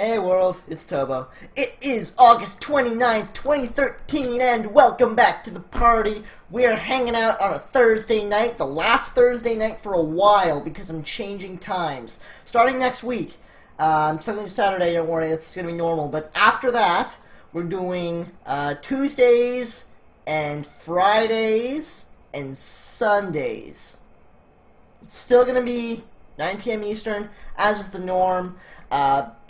Hey world, it's Tobo. It is August 29th, 2013, and welcome back to the party. We're hanging out on a Thursday night, the last Thursday night for a while, because I'm changing times. Starting next week, something Saturday, don't worry, it's going to be normal, but after that, we're doing Tuesdays and Fridays and Sundays. It's still going to be 9 p.m. Eastern, as is the norm.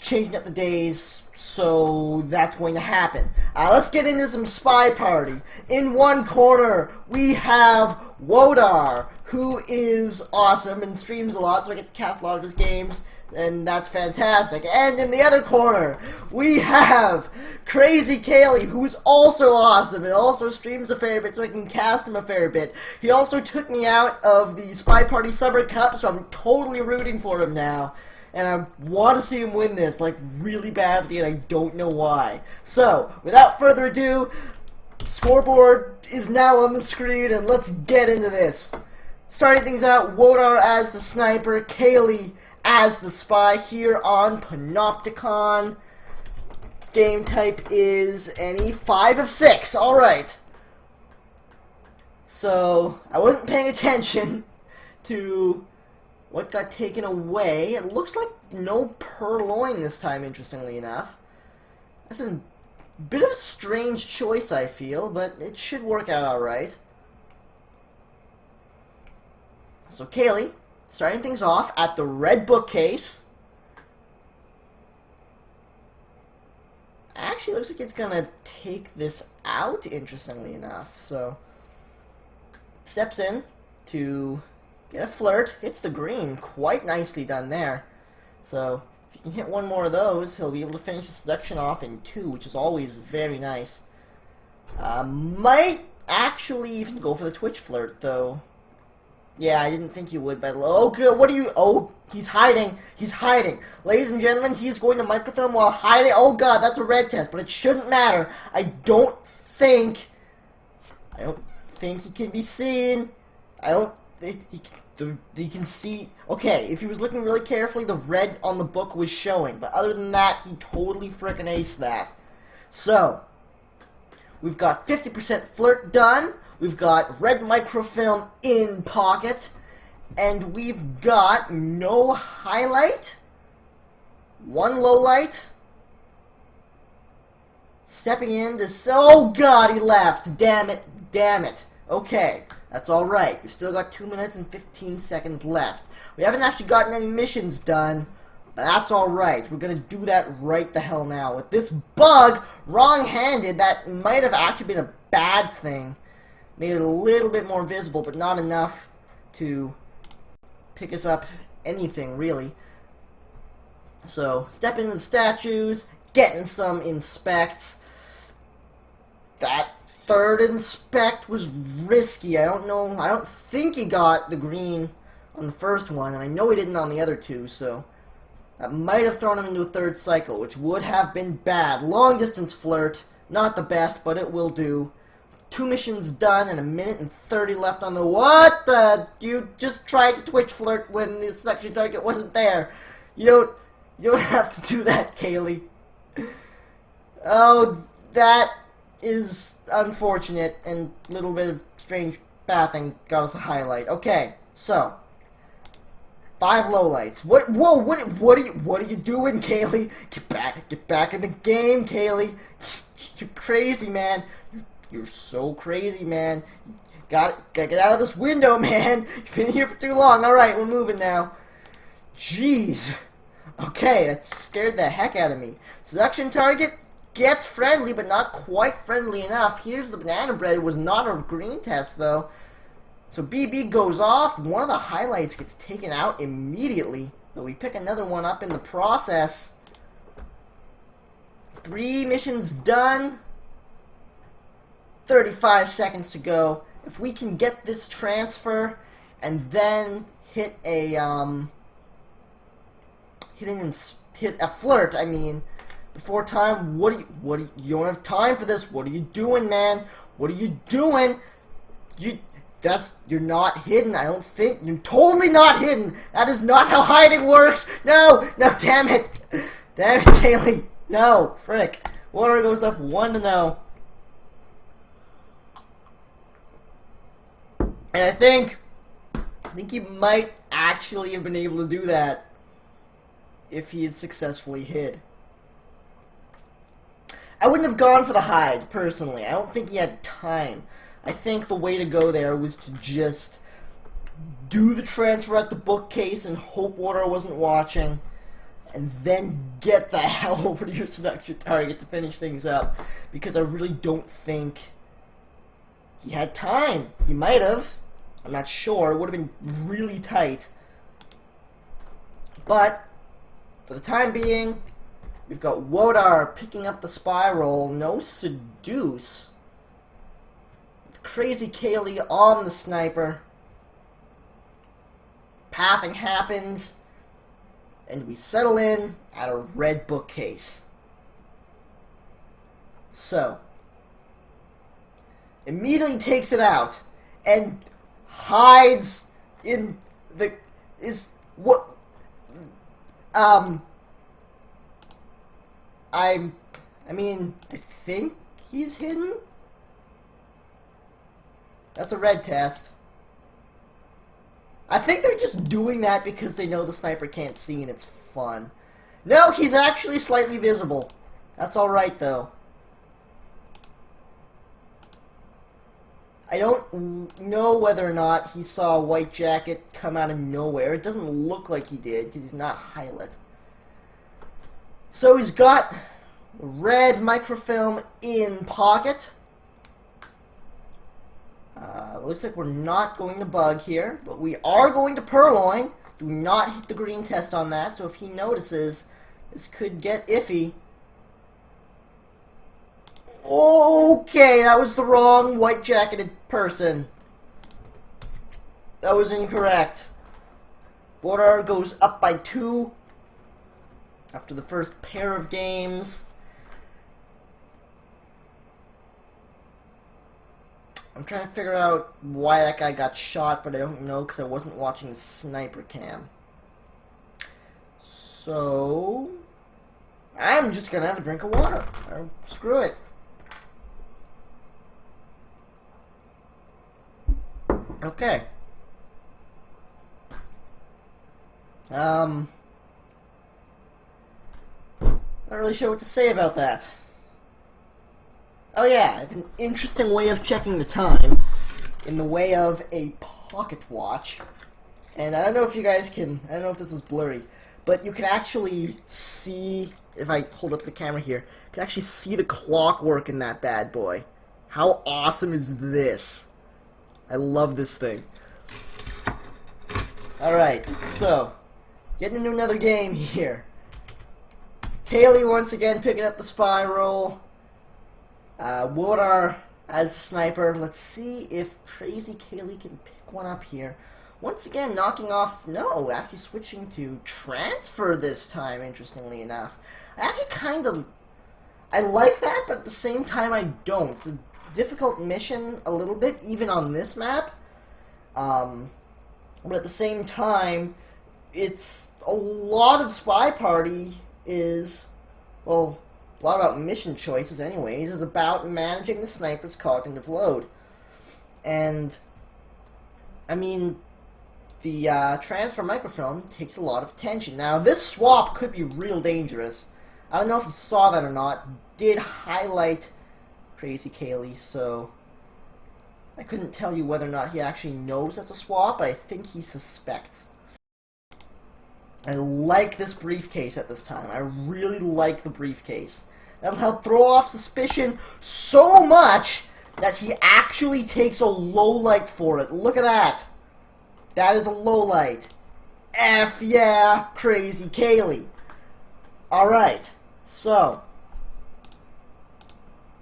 Changing up the days, so that's going to happen. Let's get into some Spy Party. In one corner, we have Wodar, who is awesome and streams a lot, so I get to cast a lot of his games, and that's fantastic. And in the other corner, we have KrazyCaley, who is also awesome and also streams a fair bit, so I can cast him a fair bit. He also took me out of the Spy Party Summer Cup, so I'm totally rooting for him now. And I want to see him win this, like, really badly, and I don't know why. So, without further ado, scoreboard is now on the screen, and let's get into this. Starting things out, Wodar as the sniper, Caley as the spy here on Panopticon. Game type is any 5 of 6. Alright. So, I wasn't paying attention to what got taken away. It looks like no purloin this time, interestingly enough. That's a bit of a strange choice, I feel, but it should work out alright. So Caley, starting things off at the red bookcase. Actually, looks like it's gonna take this out, interestingly enough. So, steps in to get a flirt, hits the green, quite nicely done there. So, if he can hit one more of those, he'll be able to finish the seduction off in 2, which is always very nice. Might actually even go for the twitch flirt, though. Yeah, I didn't think he would, but oh good, what are you, oh, he's hiding, he's hiding. Ladies and gentlemen, he's going to microfilm while hiding. Oh god, that's a red test, but it shouldn't matter. I don't think he can be seen. He can see. Okay, if he was looking really carefully, the red on the book was showing. But other than that, he totally frickin' aced that. So, we've got 50% flirt done. We've got red microfilm in pocket. And we've got no highlight. One low light. Stepping in to... Oh god, he left. Damn it. Damn it. Okay. That's alright. We've still got 2 minutes and 15 seconds left. We haven't actually gotten any missions done, but that's alright. We're going to do that right the hell now. With this bug, wrong-handed, that might have actually been a bad thing. Made it a little bit more visible, but not enough to pick us up anything, really. So, step into the statues, getting some inspects. That third inspect was risky. I don't know. I don't think he got the green on the first one, and I know he didn't on the other two, so that might have thrown him into a third cycle, which would have been bad. Long distance flirt, not the best, but it will do. 2 missions done and 1 minute and 30 left on the... What the... You just tried to twitch flirt when the seduction target wasn't there. You don't have to do that, Caley. Oh, that is unfortunate, and a little bit of strange bathing got us a highlight. Okay, so 5 lowlights. What are you doing, Caley? Get back in the game, Caley. You're crazy, man. You're so crazy, man. Gotta get out of this window, man. You've been here for too long. All right, we're moving now. Jeez. Okay, that scared the heck out of me. Seduction target gets friendly, but not quite friendly enough. Here's the banana bread. It was not a green test, though. So BB goes off. One of the highlights gets taken out immediately. But we pick another one up in the process. 3 missions done. 35 seconds to go. If we can get this transfer and then hit a hit a flirt, I mean, before time. You don't have time for this. What are you doing, man? What are you doing? You're not hidden. I don't think you're totally not hidden. That is not how hiding works. No, damn it. Damn it, Kaylee! No! Frick! Wodar goes up 1-0. And I think he might actually have been able to do that if he had successfully hid. I wouldn't have gone for the hide, personally. I don't think he had time. I think the way to go there was to just do the transfer at the bookcase and hope Wodar wasn't watching, and then get the hell over to your seduction target to finish things up, because I really don't think he had time. He might have. I'm not sure. It would have been really tight. But for the time being, we've got Wodar picking up the spiral. No seduce. With KrazyCaley on the sniper. Pathing happens. And we settle in at a red bookcase. So, immediately takes it out and hides in the I mean, I think he's hidden. That's a red test. I think they're just doing that because they know the sniper can't see and it's fun. No, he's actually slightly visible. That's alright, though. I don't know whether or not he saw a white jacket come out of nowhere. It doesn't look like he did because he's not highlight. So he's got red microfilm in pocket. Looks like we're not going to bug here, but we are going to purloin. Do not hit the green test on that, so if he notices, this could get iffy. Okay, that was the wrong white-jacketed person. That was incorrect. Wodar goes up by 2 after the first pair of games. I'm trying to figure out why that guy got shot, but I don't know because I wasn't watching the sniper cam. So, I'm just going to have a drink of water. Screw it. Okay. Not really sure what to say about that. Oh yeah, I have an interesting way of checking the time in the way of a pocket watch. And I don't know if you guys can, I don't know if this is blurry, but you can actually see, if I hold up the camera here, you can actually see the clockwork in that bad boy. How awesome is this? I love this thing. Alright, so, getting into another game here. Kaylee once again picking up the spiral. Wodar as the sniper. Let's see if KrazyCaley can pick one up here. Once again, knocking off... No, actually switching to transfer this time, interestingly enough. I actually kind of... I like that, but at the same time I don't. It's a difficult mission a little bit, even on this map. But at the same time, it's... A lot of Spy Party is... Well... A lot about mission choices, anyways, is about managing the sniper's cognitive load. And, I mean, the transfer microfilm takes a lot of attention. Now, this swap could be real dangerous. I don't know if you saw that or not. Did highlight KrazyCaley, so I couldn't tell you whether or not he actually knows that's a swap, but I think he suspects. I like this briefcase at this time. I really like the briefcase. That'll help throw off suspicion so much that he actually takes a low light for it. Look at that. That is a low light. F yeah, KrazyCaley. Alright, so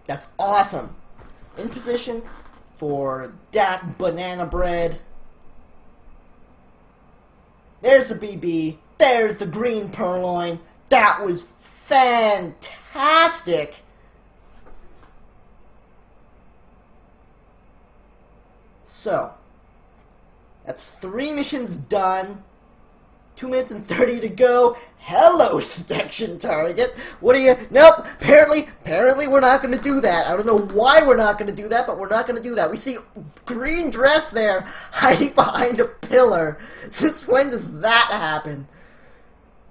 that's awesome. In position for that banana bread. There's the BB. There's the green purloin. That was fantastic. So, that's 3 missions done. 2 minutes and 30 to go. Hello, seduction target. What are you? Nope. Apparently we're not going to do that. I don't know why we're not going to do that, but we're not going to do that. We see green dress there hiding behind a pillar. Since when does that happen?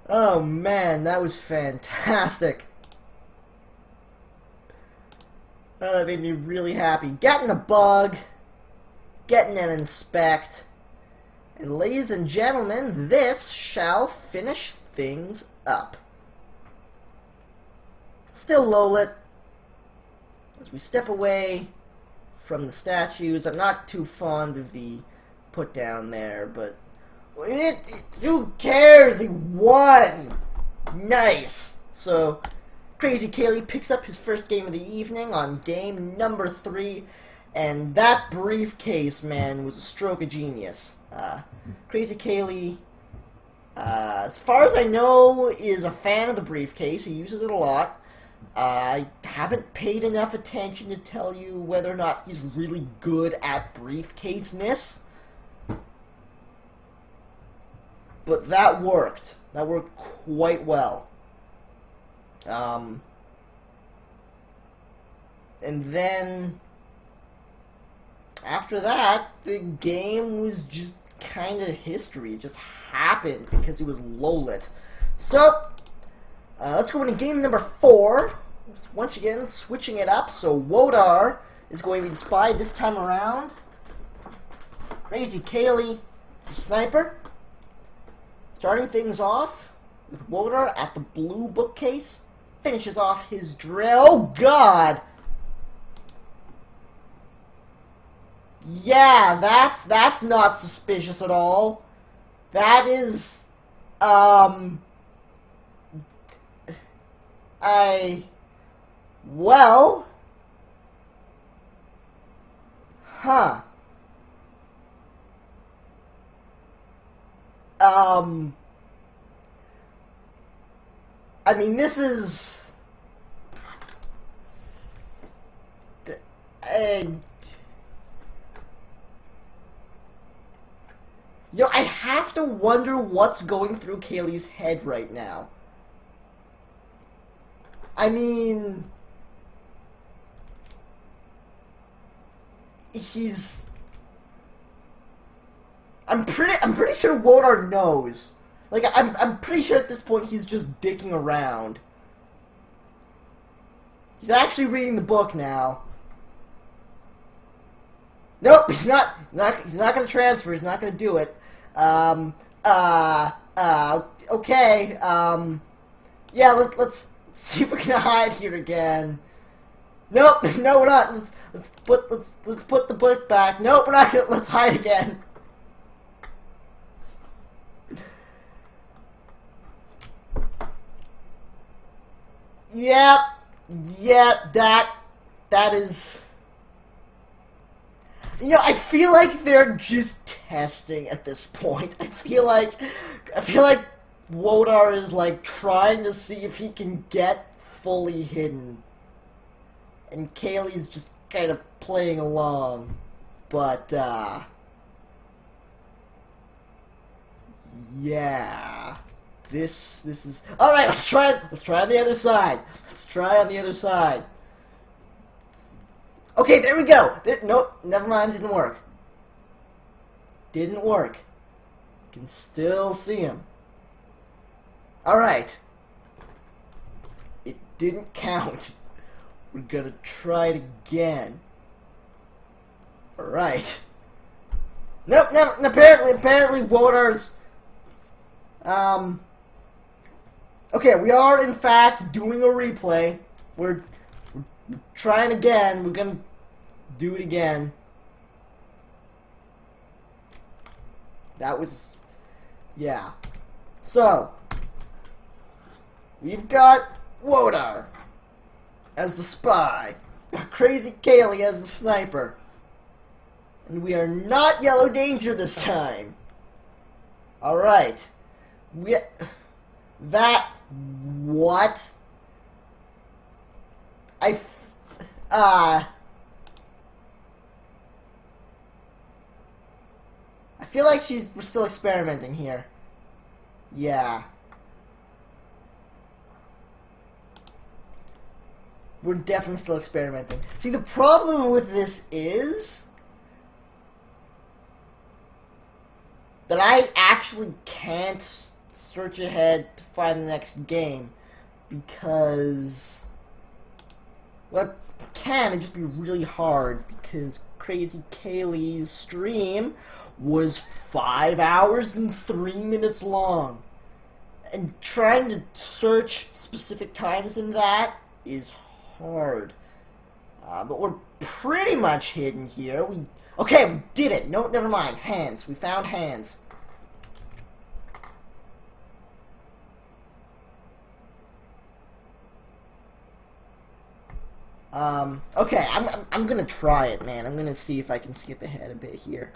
Oh man, that was fantastic. Oh, that made me really happy. Getting a bug. Getting an inspect. And ladies and gentlemen, this shall finish things up. Still Lolit. As we step away from the statues, I'm not too fond of the put down there, but who cares? He won! Nice! So, KrazyCaley picks up his first game of the evening on game number 3, and that briefcase, man, was a stroke of genius. KrazyCaley, as far as I know, is a fan of the briefcase. He uses it a lot. I haven't paid enough attention to tell you whether or not he's really good at briefcase-ness. But that worked. That worked quite well. And then after that, the game was just kind of history. It just happened because it was Lolit. So, let's go into game number 4. Once again, switching it up. So, Wodar is going to be the spy this time around. KrazyCaley, the sniper. Starting things off with Wodar at the blue bookcase. Finishes off his drill. Oh, God! Yeah, that's not suspicious at all. That is, well, huh. I mean, this is, you know, I have to wonder what's going through Kaylee's head right now. I mean, I'm pretty sure Wodar knows. Like, I'm pretty sure at this point he's just dicking around. He's actually reading the book now. Nope, he's not gonna transfer. He's not gonna do it. Okay. Yeah, let's see if we can hide here again. Nope, no, we're not. Let's put the book back. Nope, we're not gonna. Let's hide again. Yep, that is. You know, I feel like they're just testing at this point. I feel like Wodar is like trying to see if he can get fully hidden, and Kaylee's just kind of playing along. But yeah, this is all right. Let's try on the other side. Let's try on the other side. Okay, there we go. Nope, never mind, didn't work. Didn't work. Can still see him. Alright. It didn't count. We're gonna try it again. Alright. Nope, never, apparently Wodar's... Okay, we are in fact doing a replay. We're trying again. We're gonna do it again. That was... yeah. So, we've got Wodar as the spy. KrazyCaley as the sniper. And we are not Yellow Danger this time. Alright. What? I feel like we're still experimenting here. Yeah. We're definitely still experimenting. See, the problem with this is that I actually can't search ahead to find the next game because, well, I can, it'd just be really hard because KrazyCaley's stream was 5 hours and 3 minutes long. And trying to search specific times in that is hard. But we're pretty much hidden here. Okay, we did it. No, never mind. Hands. We found hands. Okay, I'm gonna try it, man. I'm gonna see if I can skip ahead a bit here.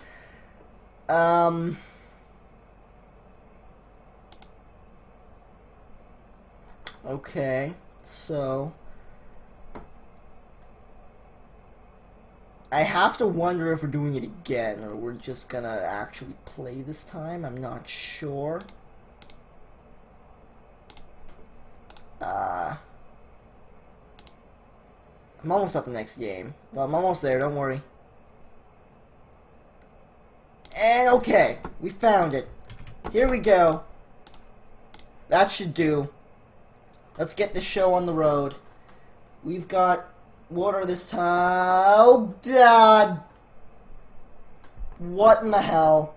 Okay, so I have to wonder if we're doing it again, or we're just gonna actually play this time. I'm not sure. I'm almost at the next game. Well, I'm almost there, don't worry. And okay, we found it. Here we go. That should do. Let's get this show on the road. We've got Wodar this time. Oh, God. What in the hell?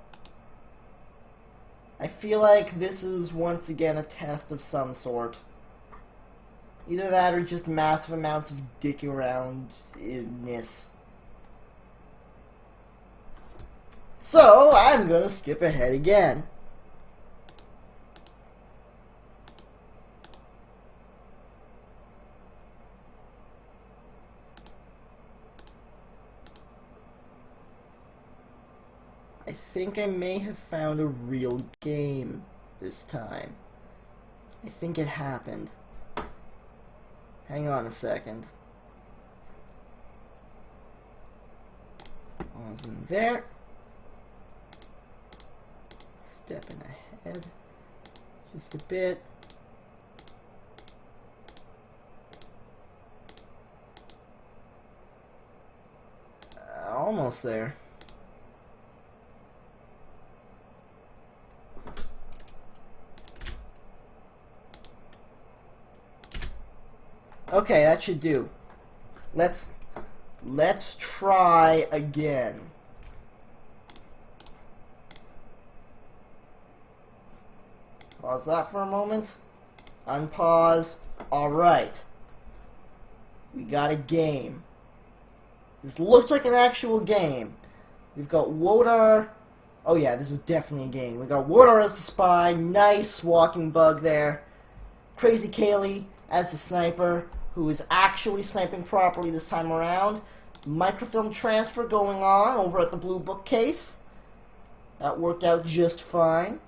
I feel like this is once again a test of some sort. Either that or just massive amounts of dicking around-ness. So, I'm gonna skip ahead again. I think I may have found a real game this time. I think it happened. Hang on a second. Pause in there. Stepping ahead just a bit. Almost there. Okay, that should do. Let's try again. Pause that for a moment. Unpause. Alright. We got a game. This looks like an actual game. We've got Wodar. Oh yeah, this is definitely a game. We got Wodar as the spy. Nice walking bug there. KrazyCaley as the sniper, who is actually sniping properly this time around. Microfilm transfer going on over at the blue bookcase. That worked out just fine.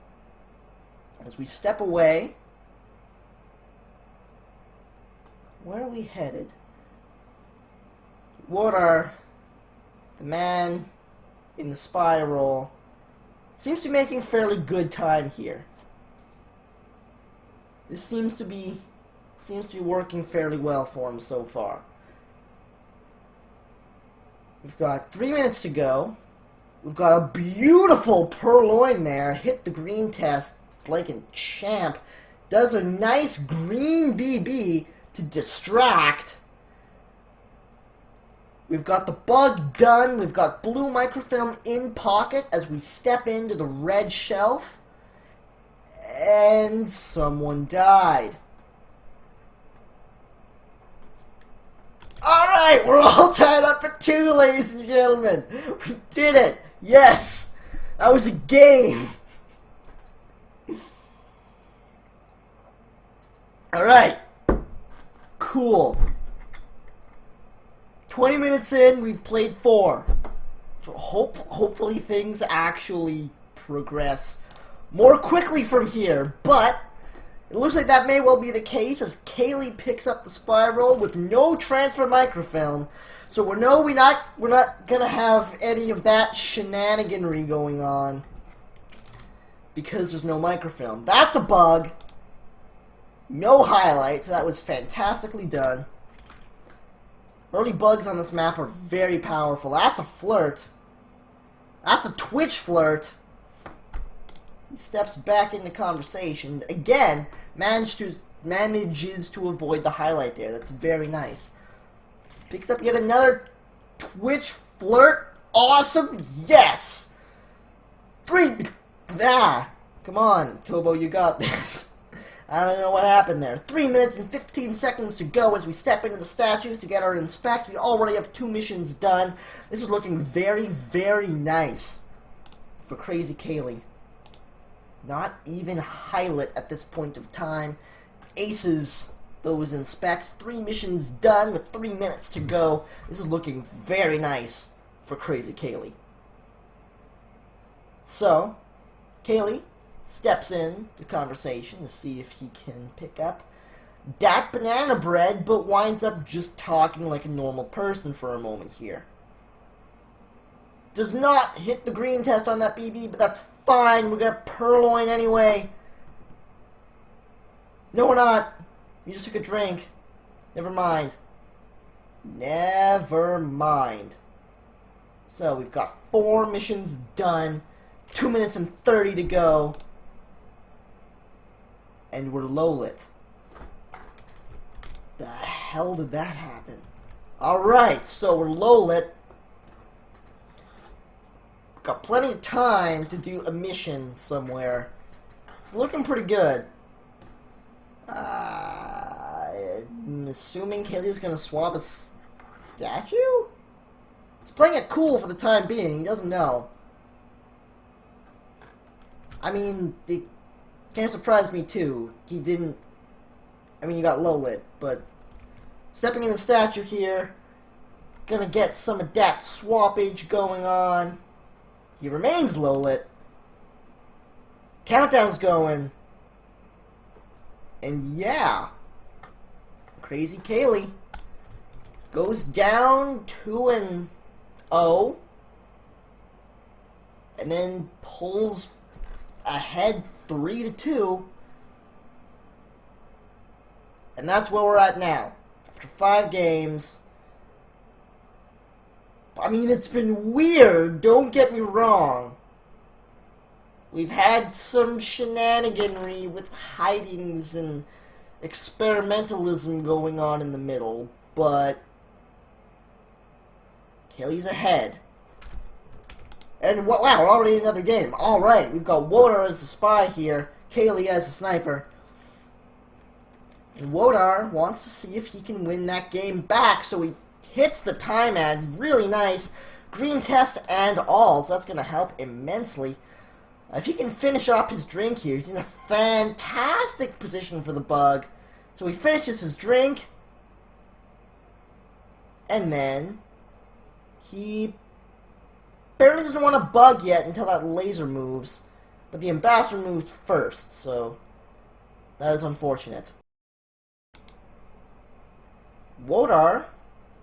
As we step away, where are we headed? Wodar, the man in the spy role, seems to be making fairly good time here. This seems to be working fairly well for him so far. We've got 3 minutes to go. We've got a beautiful purloin there. Hit the green test like a champ. Does a nice green BB to distract. We've got the bug done. We've got blue microfilm in pocket as we step into the red shelf. And someone died. Alright, we're all tied up for 2, ladies and gentlemen. We did it. Yes. That was a game. Alright. Cool. 20 minutes in, we've played 4. So hopefully things actually progress more quickly from here, but it looks like that may well be the case as Caley picks up the spy role with no transfer microfilm. So we're not gonna have any of that shenaniganry going on. because there's no microfilm. That's a bug. No highlight. That was fantastically done. Early bugs on this map are very powerful. That's a flirt. That's a Twitch flirt. He steps back into conversation. Again, manages to avoid the highlight there. That's very nice. Picks up yet another Twitch flirt. Awesome. Yes. 3. Ah. Come on, Kobo, you got this. I don't know what happened there. 3 minutes and 15 seconds to go as we step into the statues to get our inspect. We already have 2 missions done. This is looking very, very nice for KrazyCaley. Not even highlight at this point of time. Aces those inspects. 3 missions done with 3 minutes to go. This is looking very nice for KrazyCaley. So, Caley steps in the conversation to see if he can pick up that banana bread, but winds up just talking like a normal person for a moment here. Does not hit the green test on that BB, but that's fine. We got Purloin anyway. No, we're not. You just took a drink. Never mind. Never mind. So, we've got 4 missions done. 2 minutes and 30 to go. And we're low lit. The hell did that happen? Alright, so we're low lit. Got plenty of time to do a mission somewhere. It's looking pretty good. I'm assuming Caley's gonna swap a statue? He's playing it cool for the time being. He doesn't know. I mean, it kind of surprised me too. He didn't. I mean, you got low lit, but stepping in the statue here, gonna get some of that swappage going on. He remains low lit. Countdown's going. And yeah, KrazyCaley goes down 2-0, and then pulls ahead 3-2, and that's where we're at now. After 5 games, I mean, it's been weird, don't get me wrong. We've had some shenaniganry with hidings and experimentalism going on in the middle, but Caley's ahead. And wow, we're already in another game. Alright, we've got Wodar as the spy here, Caley as the sniper. And Wodar wants to see if he can win that game back, so he hits the time ad, really nice. Green test and all, so that's going to help immensely. If he can finish up his drink here, he's in a fantastic position for the bug. So he finishes his drink, and then he apparently doesn't want to bug yet until that laser moves. But the ambassador moved first, so that is unfortunate. Wodar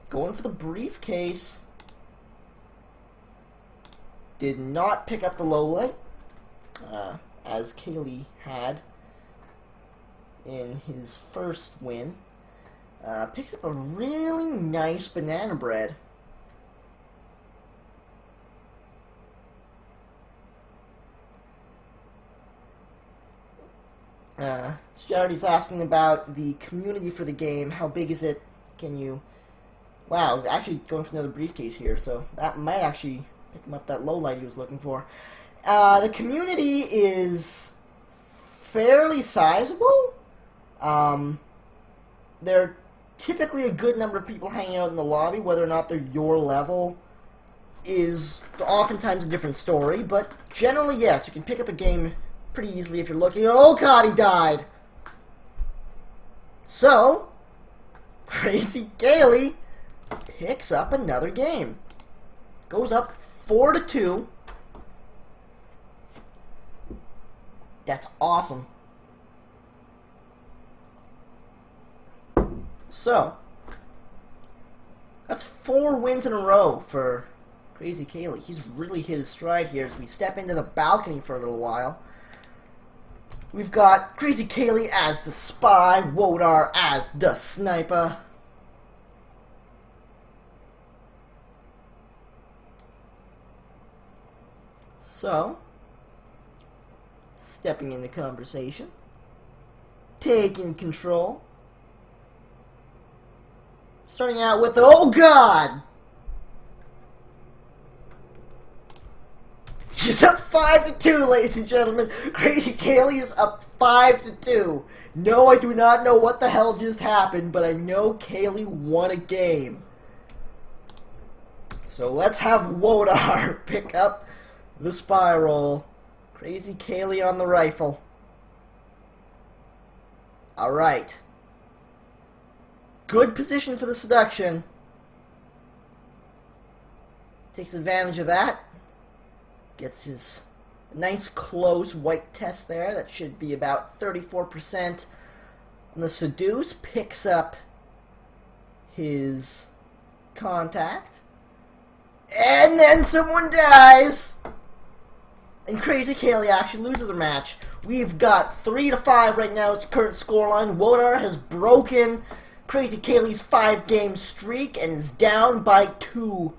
going for the briefcase. Did not pick up the low light, as Caley had in his first win. Picks up a really nice banana bread. Charity's asking about the community for the game. How big is it? Can you... Wow, actually going for another briefcase here, so that might actually pick him up that low light he was looking for. The community is fairly sizable. There are typically a good number of people hanging out in the lobby. Whether or not they're your level is oftentimes a different story, but generally, yes, you can pick up a game pretty easily if you're looking. Oh god, he died! So, KrazyCaley picks up another game. Goes up 4-2. That's awesome. So, that's 4 wins in a row for KrazyCaley. He's really hit his stride here as we step into the balcony for a little while. We've got KrazyCaley as the spy, Wodar as the sniper. So, stepping into conversation, taking control, starting out with, oh god! She's up 5-2, ladies and gentlemen. KrazyCaley is up 5-2. No, I do not know what the hell just happened, but I know Kaylee won a game. So let's have Wodar pick up the spiral. KrazyCaley on the rifle. Alright. Good position for the seduction. Takes advantage of that. Gets his nice close white test there. That should be about 34% on the seduce. Picks up his contact. And then someone dies! And KrazyCaley actually loses the match. We've got 3-5 right now as the current scoreline. Wodar has broken KrazyCaley's 5-game streak and is down by 2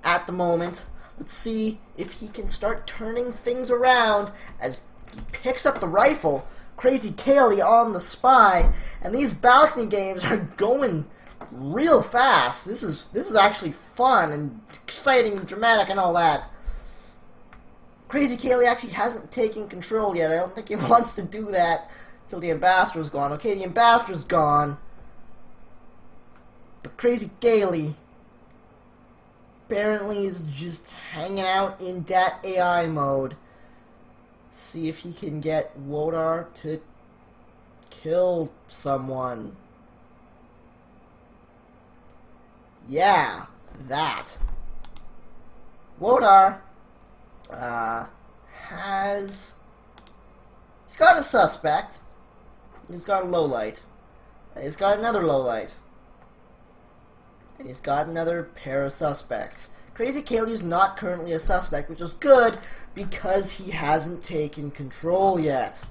at the moment. Let's see if he can start turning things around as he picks up the rifle. KrazyCaley on the spy, and these balcony games are going real fast. This is actually fun and exciting and dramatic and all that. KrazyCaley actually hasn't taken control yet. I don't think he wants to do that till the ambassador's gone. Okay, the ambassador's gone, but KrazyCaley apparently is just hanging out in that AI mode. See if he can get Wodar to kill someone. Yeah, that. Wodar he's got a suspect. He's got a lowlight. He's got another lowlight. And he's got another pair of suspects. KrazyCaley is not currently a suspect, which is good because he hasn't taken control yet.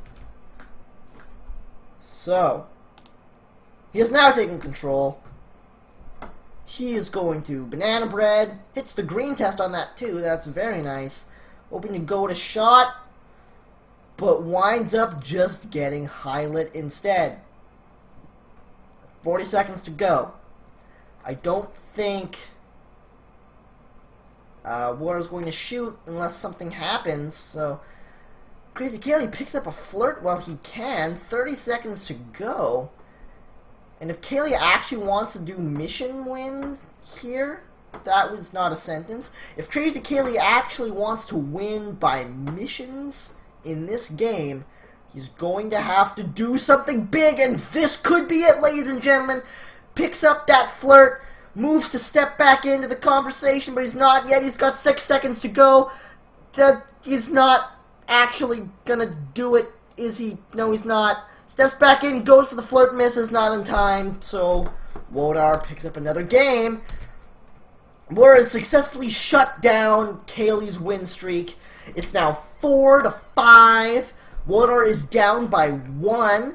So, he has now taken control. He is going to banana bread. Hits the green test on that too. That's very nice. Hoping to go to shot, but winds up just getting highlight instead. 40 seconds to go. I don't think Wodar's going to shoot unless something happens, so KrazyCaley picks up a flirt while he can. 30 seconds to go. And if Caley actually wants to do mission wins here, that was not a sentence. If KrazyCaley actually wants to win by missions in this game, he's going to have to do something big, and this could be it, ladies and gentlemen. Picks up that flirt, moves to step back into the conversation, but he's not yet. He's got 6 seconds to go. He's not actually gonna do it, is he? No, he's not. Steps back in, goes for the flirt, misses, not in time, so Wodar picks up another game. Wodar has successfully shut down Kaylee's win streak. It's now 4-5. Wodar is down by 1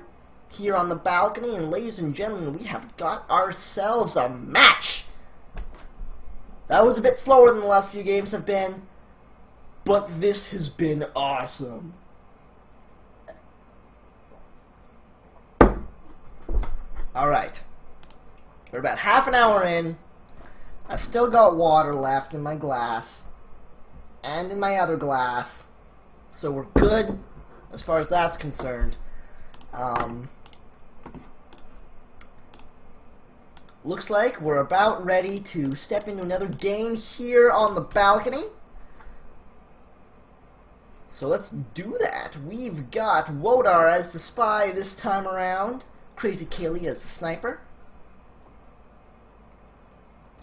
here on the balcony, and ladies and gentlemen, we have got ourselves a match. That was a bit slower than the last few games have been, but this has been awesome. Alright, we're about half an hour in. I've still got water left in my glass and in my other glass, so we're good as far as that's concerned. Looks like we're about ready to step into another game here on the balcony. So let's do that. We've got Wodar as the spy this time around. KrazyCaley as the sniper.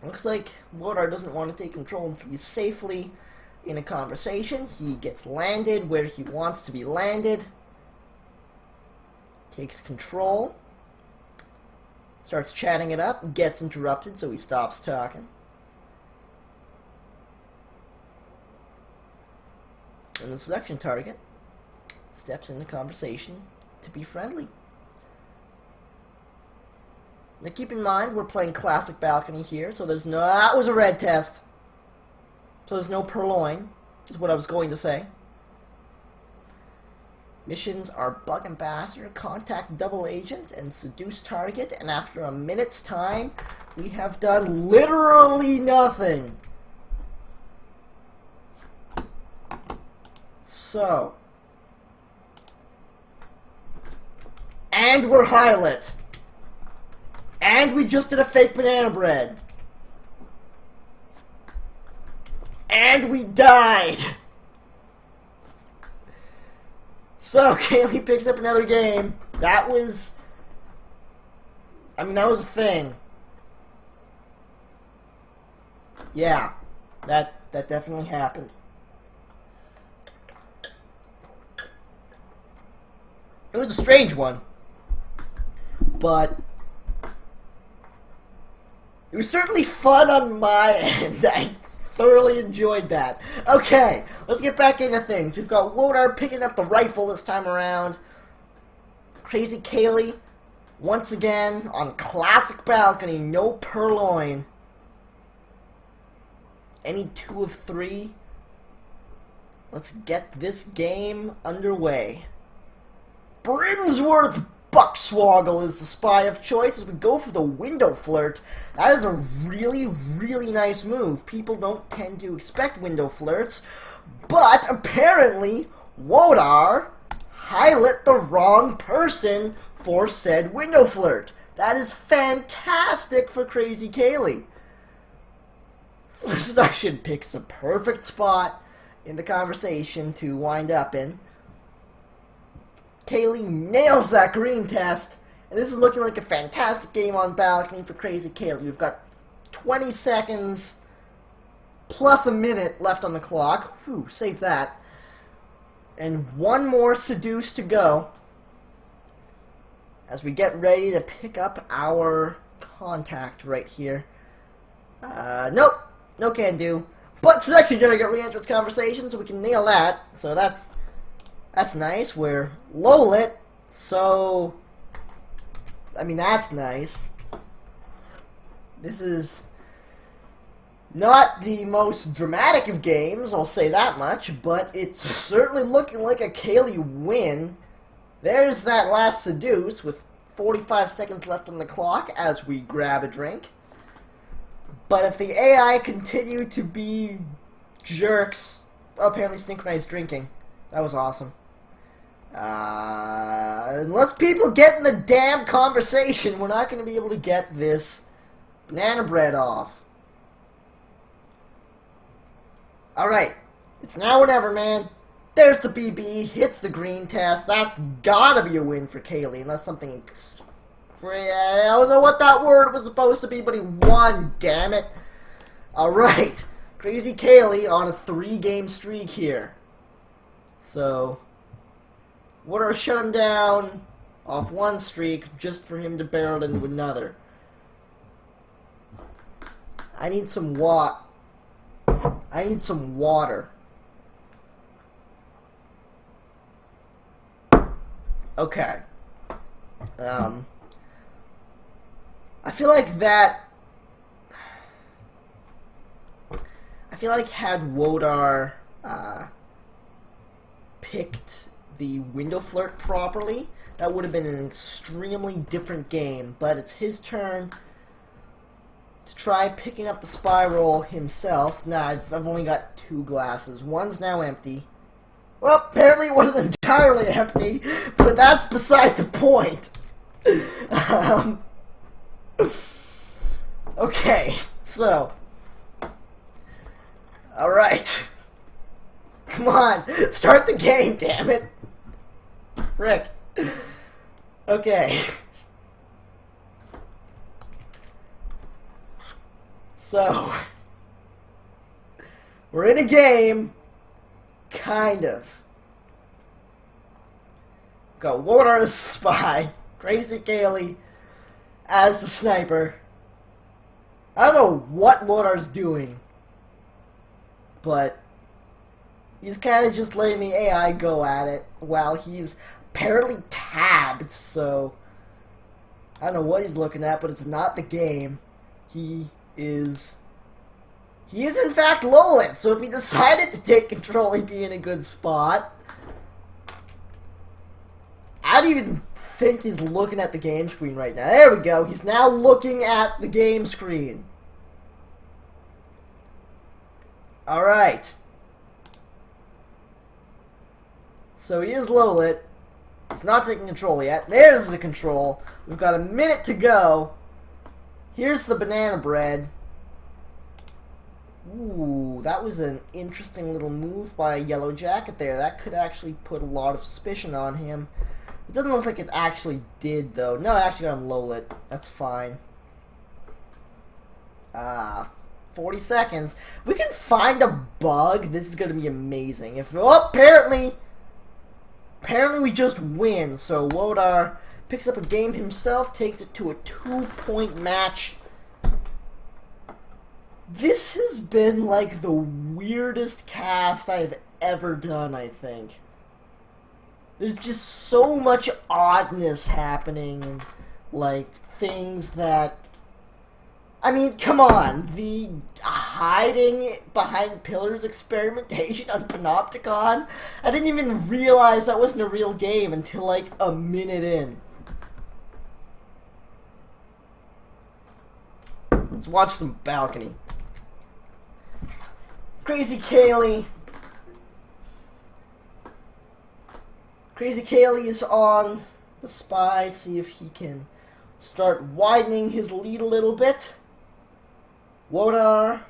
Looks like Wodar doesn't want to take control until he's safely in a conversation. He gets landed where he wants to be landed. Takes control. Starts chatting it up. Gets interrupted, so he stops talking. And the selection target steps into conversation to be friendly. Now keep in mind, we're playing classic balcony here, so there's no... That was a red test. So there's no purloin, is what I was going to say. Missions are Bug Ambassador, Contact Double Agent, and Seduce Target, and after a minute's time, we have done literally nothing. So. And we're highlit. And we just did a fake banana bread. And we died. So, Kaylee picks up another game. That was... I mean, that was a thing. Yeah. That definitely happened. It was a strange one. But... it was certainly fun on my end. I thoroughly enjoyed that. Okay, let's get back into things. We've got Wodar picking up the rifle this time around. KrazyCaley, once again, on classic balcony, no purloin. Any 2 of 3. Let's get this game underway. Brimsworth Buckswoggle is the spy of choice as we go for the window flirt. That is a really, really nice move. People don't tend to expect window flirts, but apparently Wodar highlighted the wrong person for said window flirt. That is fantastic for KrazyCaley. Seduction picks the perfect spot in the conversation to wind up in. Kaylee nails that green test, and this is looking like a fantastic game on balcony for KrazyCaley. We've got 20 seconds plus a minute left on the clock. Whew, save that. And one more seduce to go as we get ready to pick up our contact right here. Nope, no can do. But it's actually going to get re-entered conversation, so we can nail that. So that's nice. We're low lit, so I mean that's nice. This is not the most dramatic of games, I'll say that much, but it's certainly looking like a Kaylee win. There's that last seduce with 45 seconds left on the clock as we grab a drink. But if the AI continue to be jerks, apparently synchronized drinking. That was awesome. Unless people get in the damn conversation, we're not going to be able to get this banana bread off. Alright. It's now or never, man. There's the BB. Hits the green test. That's gotta be a win for Kaylee. Unless something... I don't know what that word was supposed to be, but he won, damn it. Alright. KrazyCaley on a 3-game streak here. So... Wodar shut him down off one streak just for him to barrel into another. I need some water. Okay. I feel like had Wodar picked the window flirt properly, that would have been an extremely different game. But it's his turn to try picking up the spy roll himself. Nah, I've only got 2 glasses. One's now empty. Well, apparently it wasn't entirely empty, but that's beside the point. Okay, so. Alright. Come on, start the game, damn it. Frick. Okay. So, we're in a game, kind of. Got Wodar as the spy, KrazyCaley as the sniper. I don't know what Wodar's doing, but He's kind of just letting the AI go at it while he's apparently tabbed, so I don't know what he's looking at, but it's not the game. He is in fact low-lit, so if he decided to take control, he'd be in a good spot. I don't even think he's looking at the game screen right now. There we go. He's now looking at the game screen. Alright. So he is low-lit. He's not taking control yet. There's the control. We've got a minute to go. Here's the banana bread. Ooh, that was an interesting little move by a Yellow Jacket there. That could actually put a lot of suspicion on him. It doesn't look like it actually did, though. No, it actually got him low-lit. That's fine. 40 seconds. If we can find a bug, this is going to be amazing. If apparently we just win. So Wodar picks up a game himself, takes it to a 2-point match. This has been like the weirdest cast I've ever done, I think. There's just so much oddness happening, and like things that, I mean, come on, the hiding behind pillars experimentation on Panopticon, I didn't even realize that wasn't a real game until like a minute in. Let's watch some balcony. KrazyCaley. KrazyCaley is on the spy, see if he can start widening his lead a little bit. Wodar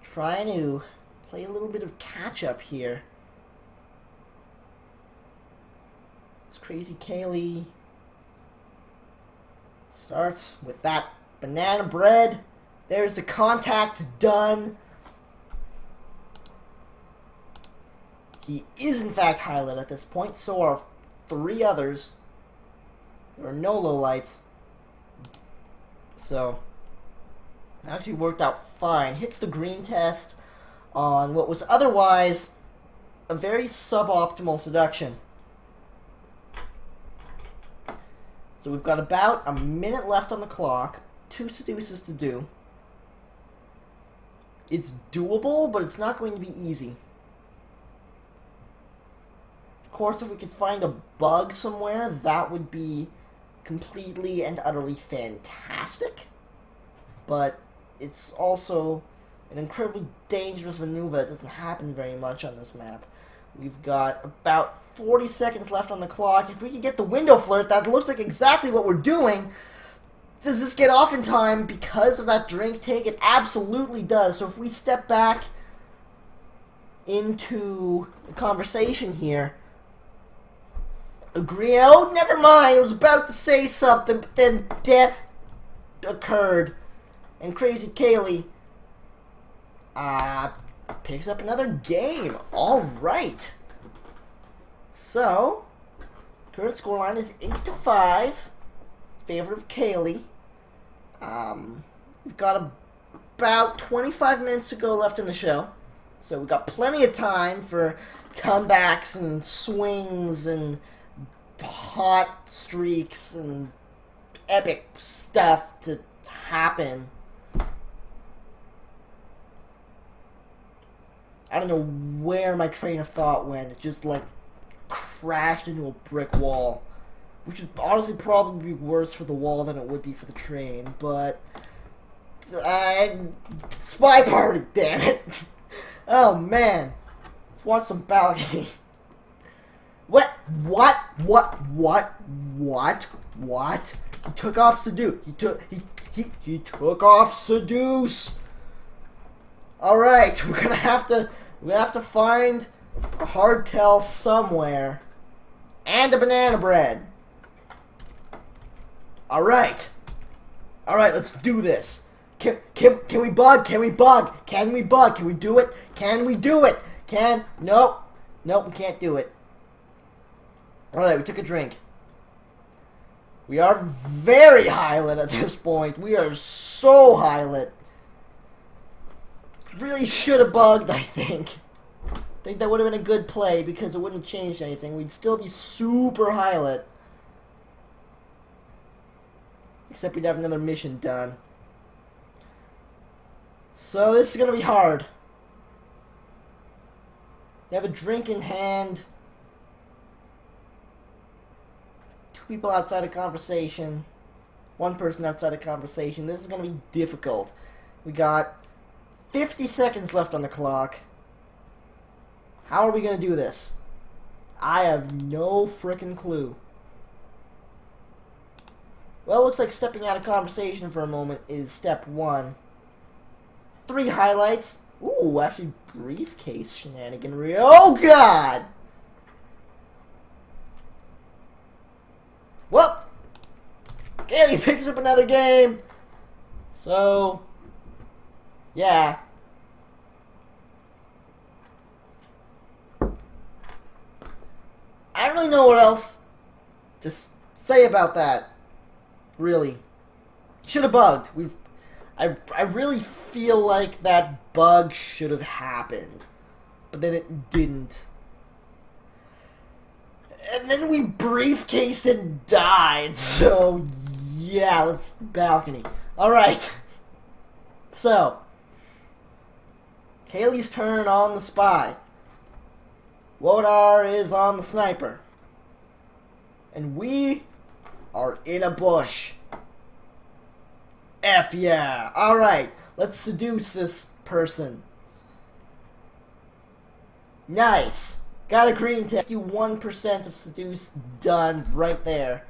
trying to play a little bit of catch-up here. This KrazyCaley starts with that banana bread. There's the contact done. He is in fact highlight at this point, so are 3 others. There are no lowlights. So, it actually worked out fine. Hits the green test on what was otherwise a very suboptimal seduction. So we've got about a minute left on the clock. 2 seduces to do. It's doable, but it's not going to be easy. Of course, if we could find a bug somewhere, that would be completely and utterly fantastic. But it's also an incredibly dangerous maneuver that doesn't happen very much on this map. We've got about 40 seconds left on the clock. If we could get the window flirt, that looks like exactly what we're doing. Does this get off in time because of that drink take? It absolutely does. So if we step back into the conversation here, agree. Oh, never mind. I was about to say something, but then death occurred, and KrazyCaley picks up another game. All right. So current scoreline is 8-5, favor of Caley. We've got about 25 minutes to go left in the show, so we've got plenty of time for comebacks and swings and hot streaks and epic stuff to happen. I don't know where my train of thought went. It just like crashed into a brick wall, which would honestly probably be worse for the wall than it would be for the train, but spy party, damn it. Oh man, let's watch some balcony. What? He took off seduce. He took off seduce. All right, we're gonna have to find a hardtail somewhere, and a banana bread. All right, let's do this. Can we bug? Can we bug? Can we bug? Can we do it? Can we do it? Nope, we can't do it. All right, we took a drink. We are very high lit at this point. We are so high lit. Really should have bugged, I think. I think that would have been a good play because it wouldn't have changed anything. We'd still be super highlight. Except we'd have another mission done. So this is going to be hard. You have a drink in hand. 2 people outside of conversation. 1 person outside of conversation. This is going to be difficult. We got 50 seconds left on the clock. How are we going to do this? I have no frickin' clue. Well, it looks like stepping out of conversation for a moment is step 1. 3 highlights. Ooh, actually briefcase shenaniganry. Oh, God! Well, Caley picks up another game. So, yeah. I don't really know what else to say about that. Really. Should have bugged. I really feel like that bug should have happened. But then it didn't. And then we briefcased and died. So, yeah, let's balcony. Alright. So, Caley's turn on the spy. Wodar is on the sniper. And we are in a bush. F yeah. Alright, let's seduce this person. Nice. Got a green tip. 51% of seduce done right there.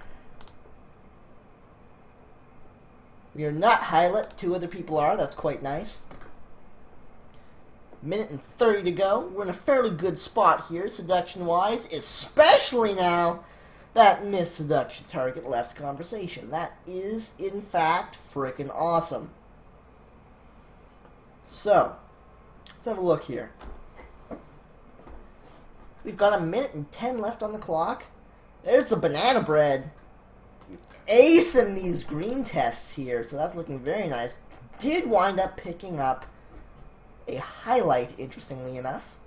We are not highlight. 2 other people are. That's quite nice. Minute and 30 to go. We're in a fairly good spot here, seduction-wise, especially now that missed seduction target left conversation. That is, in fact, frickin' awesome. So, let's have a look here. We've got a minute and 10 left on the clock. There's the banana bread. Ace in these green tests here, so that's looking very nice. Did wind up picking up a highlight, interestingly enough.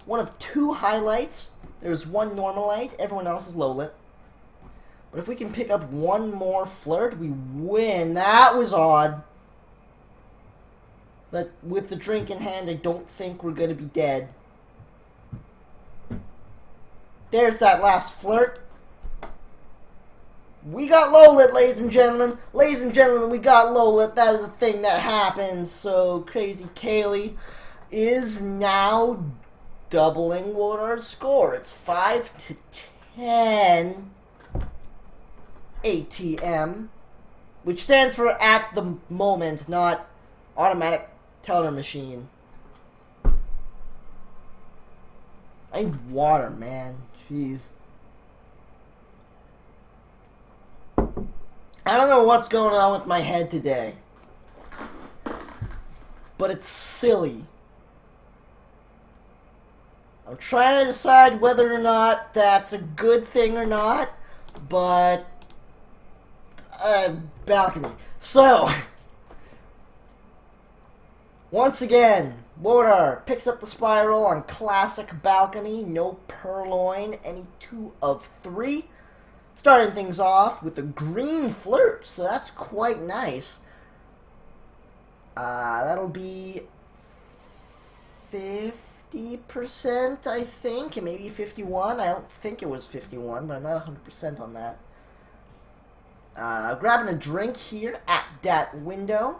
1 of 2 highlights. There's 1 normal light, everyone else is low lit. But if we can pick up 1 more flirt, we win. That was odd. But with the drink in hand, I don't think we're going to be dead. There's that last flirt. We got low lit, ladies and gentlemen. Ladies and gentlemen, we got low lit. That is a thing that happens. So, KrazyCaley is now doubling Wodar's score. It's 5-10 ATM, which stands for at the moment, not automatic teller machine. I need water, man. Jeez. I don't know what's going on with my head today, but it's silly. I'm trying to decide whether or not that's a good thing or not, but balcony. So, once again, Wodar picks up the spiral on classic balcony, no purloin, any 2 of 3. Starting things off with a green flirt, so that's quite nice. That'll be 50%, I think, and maybe 51. I don't think it was 51, but I'm not 100% on that. Grabbing a drink here at that window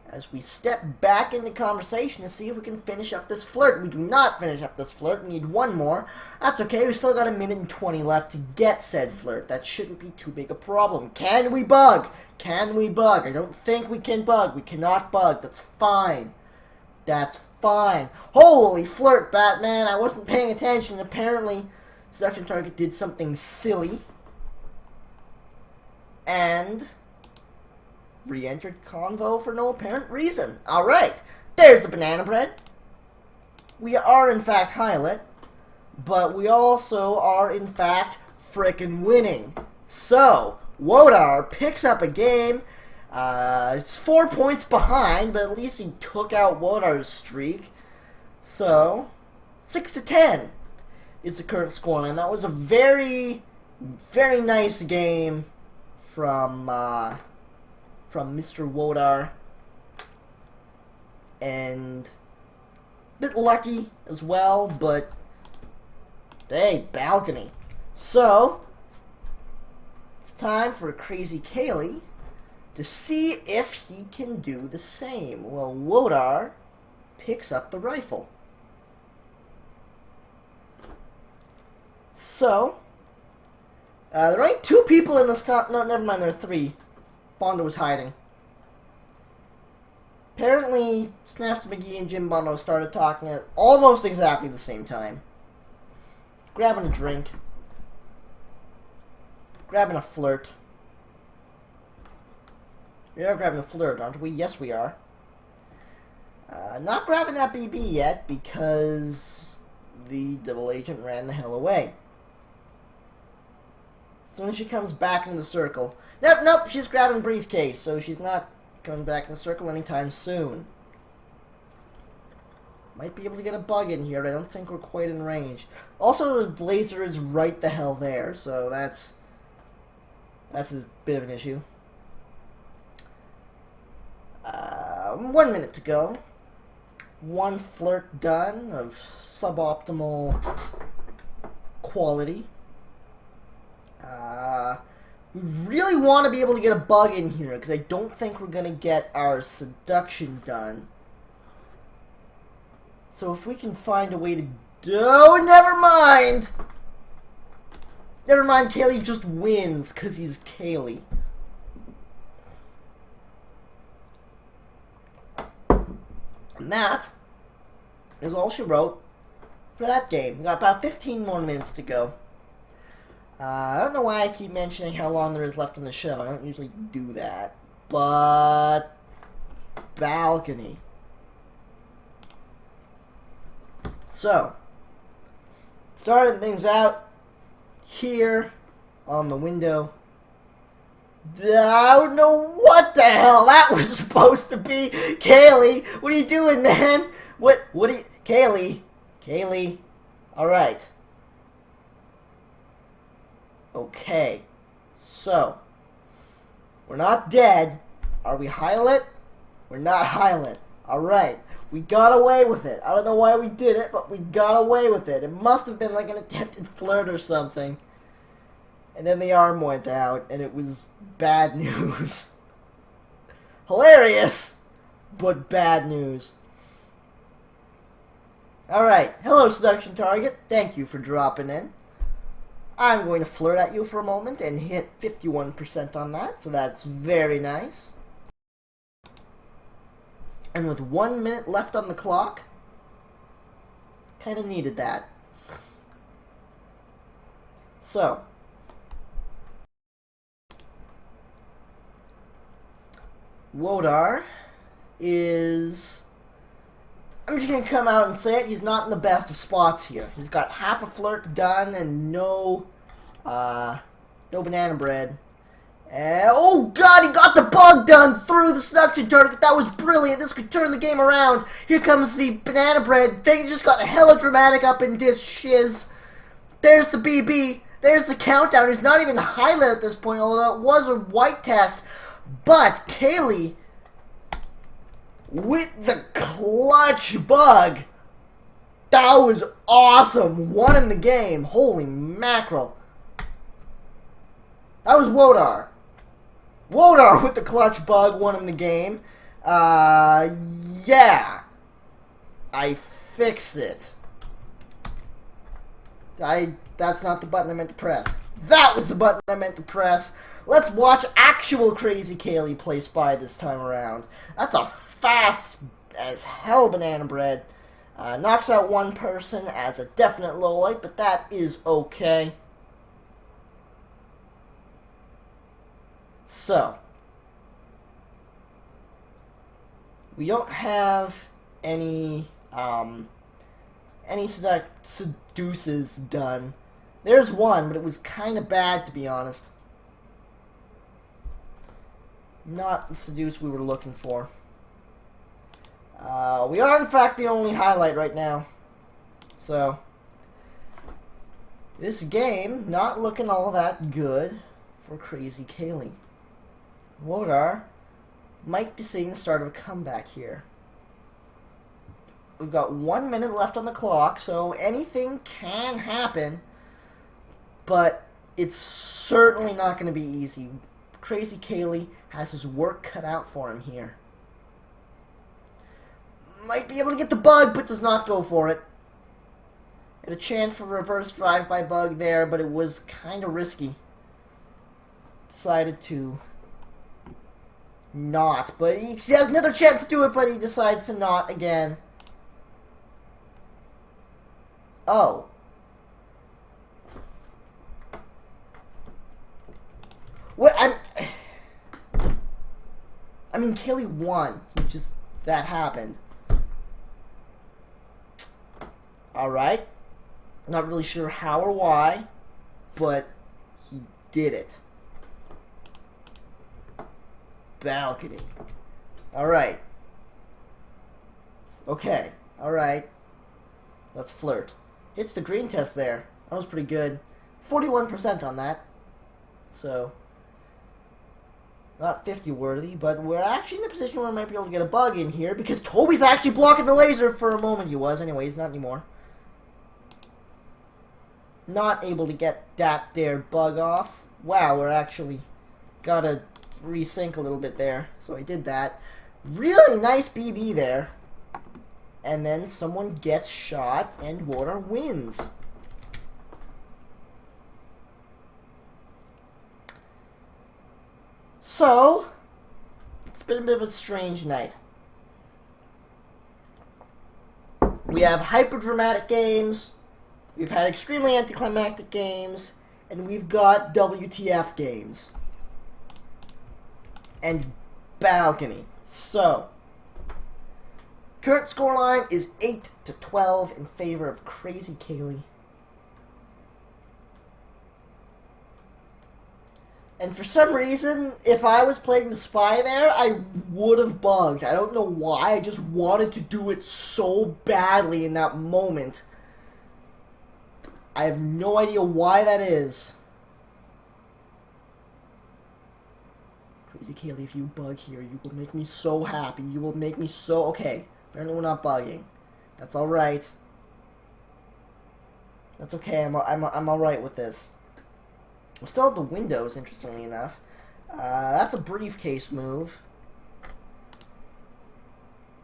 as we step back into conversation to see if we can finish up this flirt. We do not finish up this flirt. We need 1 more. That's okay. We still got a minute and 20 left to get said flirt. That shouldn't be too big a problem. Can we bug? Can we bug? I don't think we can bug. We cannot bug. That's fine. That's fine. Holy flirt, Batman. I wasn't paying attention. Apparently, seduction target did something silly. And re-entered convo for no apparent reason. Alright, there's the banana bread. We are in fact highlight, but we also are in fact frickin' winning. So, Wodar picks up a game. It's 4 points behind, but at least he took out Wodar's streak. So, 6-10 is the current scoreline. That was a very, very nice game from Mr. Wodar. And a bit lucky as well, but hey, balcony. So, it's time for KrazyCaley to see if he can do the same. Well, Wodar picks up the rifle. So, there ain't 2 people in this no, never mind, there are 3. Bondo was hiding. Apparently, Snaps McGee and Jim Bondo started talking at almost exactly the same time. Grabbing a drink. Grabbing a flirt. We are grabbing a flirt, aren't we? Yes, we are. Not grabbing that BB yet because the double agent ran the hell away. As soon as she comes back into the circle... Nope, she's grabbing briefcase, so she's not coming back in the circle anytime soon. Might be able to get a bug in here, but I don't think we're quite in range. Also, the laser is right the hell there, so that's a bit of an issue. 1 minute to go. 1 flirt done of suboptimal quality. We really want to be able to get a bug in here, because I don't think we're going to get our seduction done. So if we can find a way to do... never mind! Never mind, Caley just wins, because he's Caley. And that is all she wrote for that game. We got about 15 more minutes to go. I don't know why I keep mentioning how long there is left in the show. I don't usually do that. But... balcony. So, starting things out here on the window. I don't know what the hell that was supposed to be. Caley, what are you doing, man? What are you... Caley. Alright. Okay. So, we're not dead. Are we Hylet? We're not Hylet. Alright. We got away with it. I don't know why we did it, but we got away with it. It must have been like an attempted flirt or something. And then the arm went out, and it was bad news. Hilarious, but bad news. Alright, hello seduction target. Thank you for dropping in. I'm going to flirt at you for a moment and hit 51% on that, so that's very nice. And with 1 minute left on the clock, kind of needed that. So, Wodar is... I'm just going to come out and say it, he's not in the best of spots here. He's got half a flirt done and no banana bread. And, oh god, he got the bug done through the seduction target. That was brilliant. This could turn the game around. Here comes the banana bread. Thing just got hella dramatic up in this shiz. There's the BB. There's the countdown. He's not even highlighted at this point, although it was a white test. But Caley, with the clutch bug, that was awesome. Won in the game. Holy mackerel. That was Wodar. Wodar with the clutch bug won him the game. Yeah. I fixed it. That's not the button I meant to press. That was the button I meant to press. Let's watch actual KrazyCaley play Spy this time around. That's a fast as hell banana bread. Knocks out one person as a definite low light, but that is okay. So, we don't have any seduces done. There's one, but it was kind of bad, to be honest. Not the seduce we were looking for. We are, in fact, the only highlight right now. So, this game, not looking all that good for KrazyCaley. Wodar might be seeing the start of a comeback here. We've got 1 minute left on the clock, so anything can happen, but it's certainly not going to be easy. KrazyCaley has his work cut out for him here. Might be able to get the bug, but does not go for it. Had a chance for a reverse drive-by bug there, but it was kind of risky. Decided to not, but he has another chance to do it, but he decides to not again. Oh. What? I mean, Caley won. That happened. Alright. Not really sure how or why, but he did it. Balcony. Alright. Okay. Alright. Let's flirt. Hits the green test there. That was pretty good. 41% on that. So, not 50 worthy, but we're actually in a position where we might be able to get a bug in here because Toby's actually blocking the laser for a moment. He was. Anyway, he's not anymore. Not able to get that there bug off. Wow, we're actually gotta resync a little bit there. So I did that. Really nice BB there. And then someone gets shot and Wodar wins. So, it's been a bit of a strange night. We have hyper-dramatic games, we've had extremely anticlimactic games, and we've got WTF games. And balcony. So, current scoreline is 8-12 in favor of KrazyCaley. And for some reason, if I was playing the spy there, I would have bugged. I don't know why, I just wanted to do it so badly in that moment. I have no idea why that is. KrazyCaley, if you bug here, you will make me so happy. You will make me so... Okay, apparently we're not bugging. That's alright. That's okay, I'm alright with this. We still have the windows, interestingly enough. That's a briefcase move.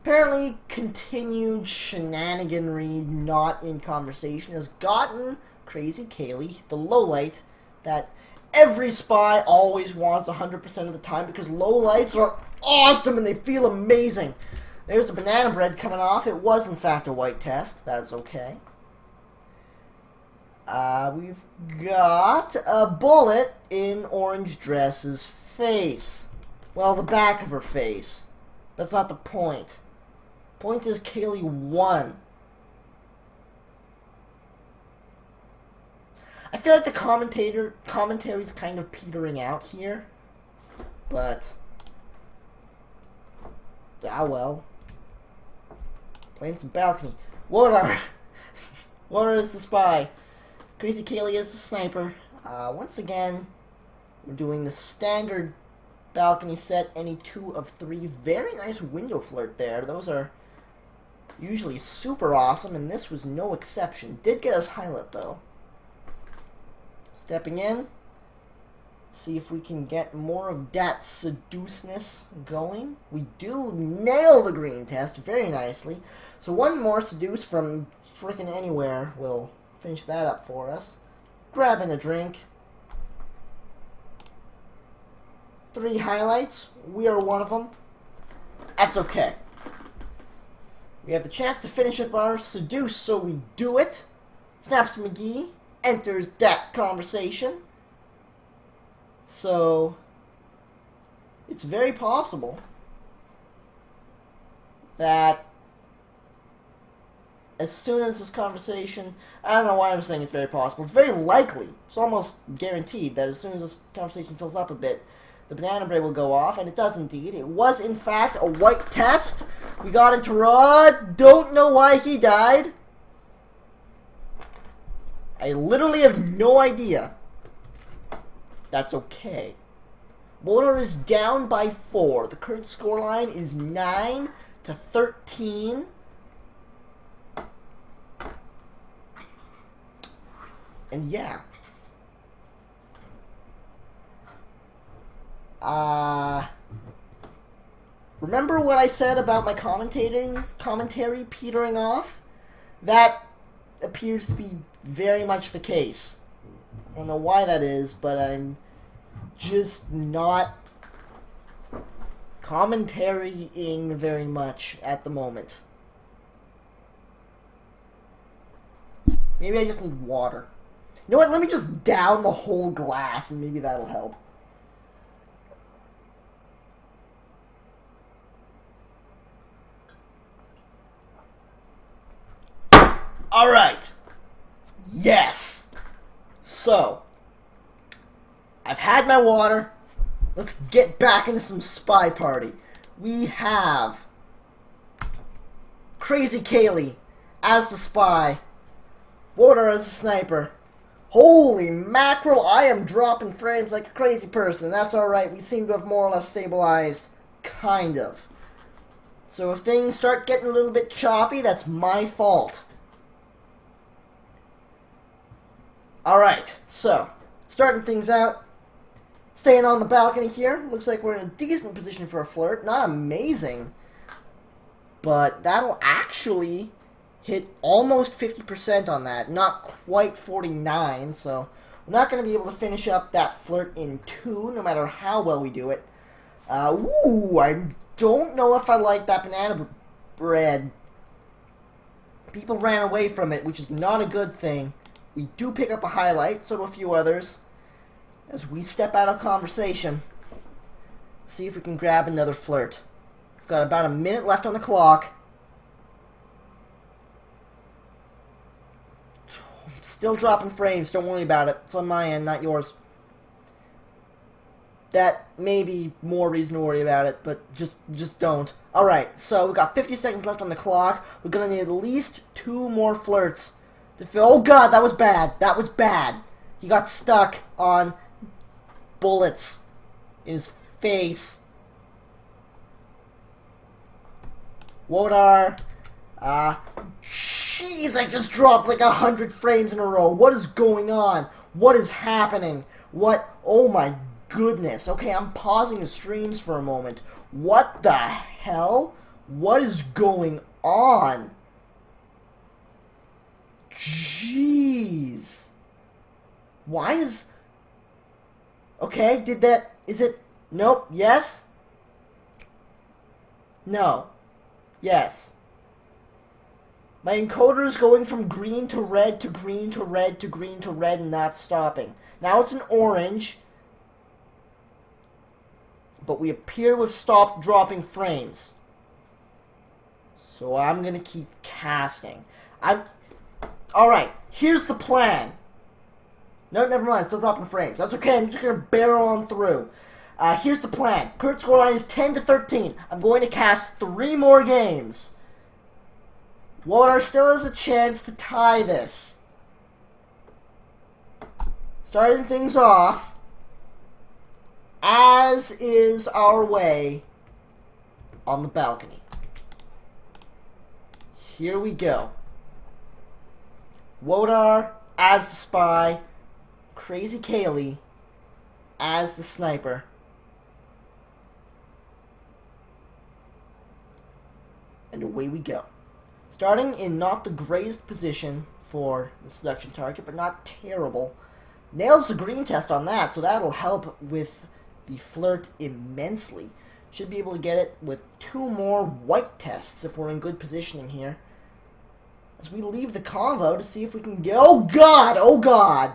Apparently, continued shenaniganry not in conversation has gotten KrazyCaley, the lowlight, that every spy always wants 100% of the time because lowlights are awesome and they feel amazing. There's a banana bread coming off. It was, in fact, a white test. That's okay. We've got a bullet in Orange Dress's face. Well, the back of her face. That's not the point. Point is, Caley won. I feel like the commentary's kind of petering out here. But, well. Playing some balcony. Wodar! Wodar is the spy. KrazyCaley is the sniper. Once again, we're doing the standard balcony set, any 2 of 3. Very nice window flirt there. Those are usually super awesome, and this was no exception. Did get us highlight, though. Stepping in. See if we can get more of that seduceness going. We do nail the green test very nicely. So one more seduce from frickin' anywhere will finish that up for us. Grabbing a drink. 3 highlights. We are one of them. That's okay. We have the chance to finish up our seduce, so we do it. Snaps McGee enters that conversation. So, it's very possible that as soon as this conversation... I don't know why I'm saying it's very possible. It's very likely. It's almost guaranteed that as soon as this conversation fills up a bit, the banana bread will go off, and it does indeed. It was, in fact, a white test. We got into Rod. Don't know why he died. I literally have no idea. That's okay. Wodar is down by 4. The current scoreline is 9-13. And yeah. Remember what I said about my commentary petering off? That appears to be very much the case. I don't know why that is, but I'm just not commentarying very much at the moment. Maybe I just need water. You know what? Let me just down the whole glass and maybe that'll help. Alright. Yes. So, I've had my water. Let's get back into some Spy Party. We have KrazyCaley as the spy. Wodar as the sniper. Holy mackerel, I am dropping frames like a crazy person. That's alright, we seem to have more or less stabilized. Kind of. So if things start getting a little bit choppy, that's my fault. Alright, so, starting things out. Staying on the balcony here. Looks like we're in a decent position for a flirt. Not amazing, but that'll actually hit almost 50% on that. Not quite 49, so we're not going to be able to finish up that flirt in 2, no matter how well we do it. Ooh, I don't know if I like that banana bread. People ran away from it, which is not a good thing. We do pick up a highlight, so do a few others. As we step out of conversation, see if we can grab another flirt. We've got about a minute left on the clock. Still dropping frames, don't worry about it. It's on my end, not yours. That may be more reason to worry about it, but just don't. Alright, so we've got 50 seconds left on the clock. We're gonna need at least 2 more flirts to fill. Oh god, that was bad. That was bad. He got stuck on bullets in his face. Wodar. Jeez, I just dropped like 100 frames in a row. What is going on? What is happening? What? Oh my goodness. Okay, I'm pausing the streams for a moment. What the hell? What is going on? Jeez. Why does... Okay, did that... Is it... Nope. Yes? No. Yes. My encoder is going from green to red to green to red to green to red and not stopping. Now it's an orange. But we appear to have stopped dropping frames. So I'm going to keep casting. Alright, here's the plan. No, never mind, still dropping frames. That's okay, I'm just going to barrel on through. Here's the plan. Current scoreline is 10-13. I'm going to cast 3 more games. Wodar still has a chance to tie this. Starting things off, as is our way, on the balcony. Here we go. Wodar as the spy, KrazyCaley as the sniper. And away we go. Starting in not the greatest position for the seduction target, but not terrible. Nails the green test on that, so that'll help with the flirt immensely. Should be able to get it with 2 more white tests if we're in good positioning here. As we leave the convo to see if we can get... Oh god! Oh god!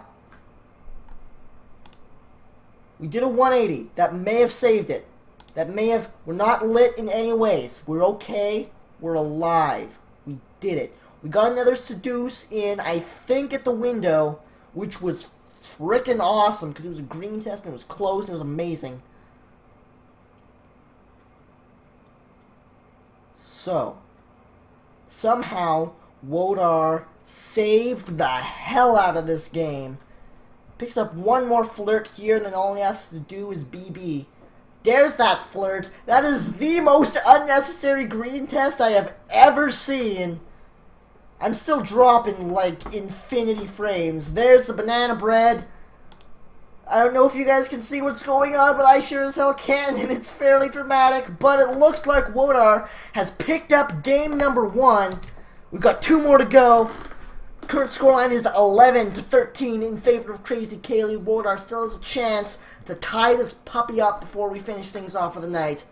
We did a 180. That may have saved it. That may have... We're not lit in any ways. We're okay. We're alive. We did it. We got another seduce in, I think, at the window, which was frickin' awesome, because it was a green test, and it was close, and it was amazing. So, somehow, Wodar saved the hell out of this game. Picks up one more flirt here, and then all he has to do is BB. There's that flirt. That is the most unnecessary green test I have ever seen. I'm still dropping like infinity frames. There's the banana bread. I don't know if you guys can see what's going on, but I sure as hell can, and it's fairly dramatic. But it looks like Wodar has picked up game number 1. We've got 2 more to go. Current scoreline is 11-13 in favor of KrazyCaley. Wodar still has a chance to tie this puppy up before we finish things off for the night.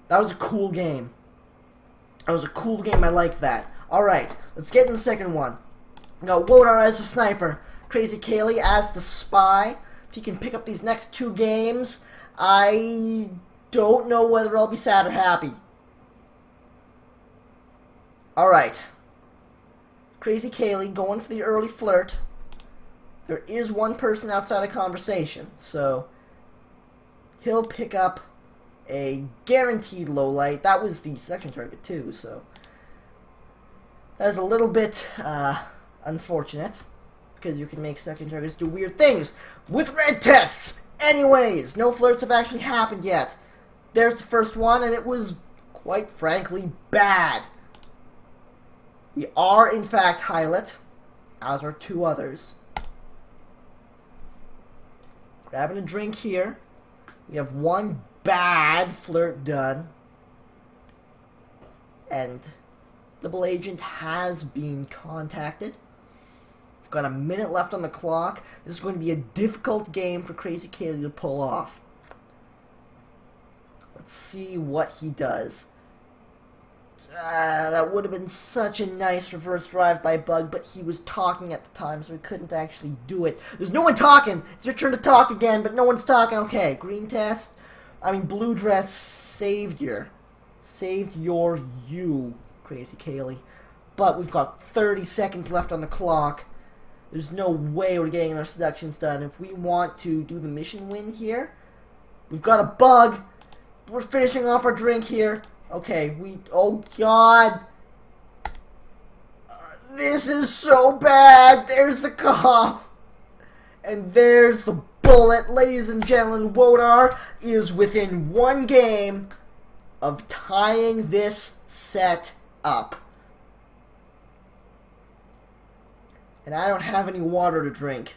That was a cool game. That was a cool game. I like that. Alright, let's get in the second one. We got Wodar as the sniper, KrazyCaley as the spy. If he can pick up these next 2 games, I don't know whether I'll be sad or happy. Alright. KrazyCaley going for the early flirt. There is one person outside of conversation, so he'll pick up a guaranteed low light. That was the second target too, so that is a little bit unfortunate, because you can make second targets do weird things with red tests. Anyways, no flirts have actually happened yet. There's the first one, and it was, quite frankly, bad. We are, in fact, highlight, as are 2 others. Grabbing a drink here. We have 1 bad flirt done. And double agent has been contacted. We've got a minute left on the clock. This is going to be a difficult game for KrazyCaley to pull off. Let's see what he does. That would have been such a nice reverse drive by Bug, but he was talking at the time, so he couldn't actually do it. There's no one talking! It's your turn to talk again, but no one's talking. Okay, green test. Blue dress saved you. Saved you, KrazyCaley. But we've got 30 seconds left on the clock. There's no way we're getting our seductions done. If we want to do the mission win here, we've got a Bug. We're finishing off our drink here. Okay, oh god. This is so bad. There's the cough. And there's the bullet. Ladies and gentlemen, Wodar is within 1 game of tying this set up. And I don't have any water to drink,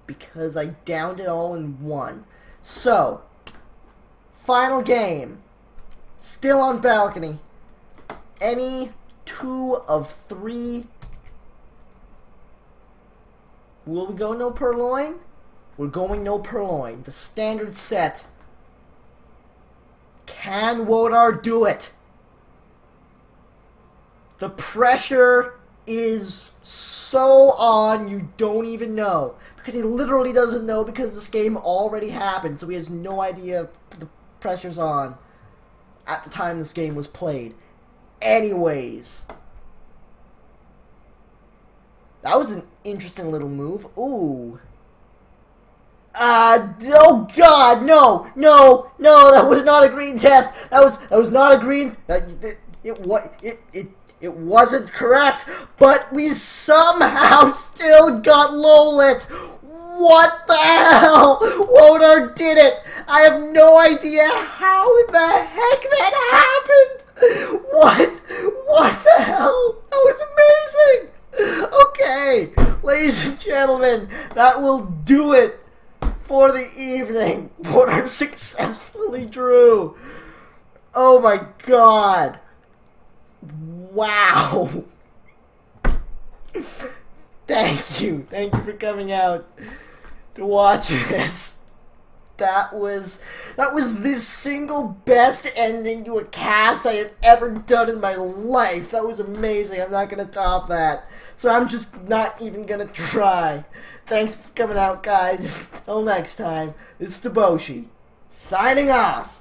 because I downed it all in 1. So, final game. Still on balcony. Any 2 of 3. Will we go no purloin? We're going no purloin. The standard set. Can Wodar do it? The pressure is so on, you don't even know. Because he literally doesn't know, because this game already happened, so he has no idea the pressure's on at the time this game was played. Anyways, that was an interesting little move. Ooh. Oh god, no, that was not a green test. That was not a green. It wasn't correct, but we somehow still got low lit. What the hell? Wodar did it. I have no idea how the heck that happened. What the hell? That was amazing. Okay, ladies and gentlemen, that will do it for the evening. Wodar successfully drew. Oh my god. Wow. Thank you for coming out to watch this. That was the single best ending to a cast I have ever done in my life. That was amazing. I'm not gonna top that, so I'm just not even gonna try. Thanks for coming out, guys. Until next time, this is Taboshi, signing off.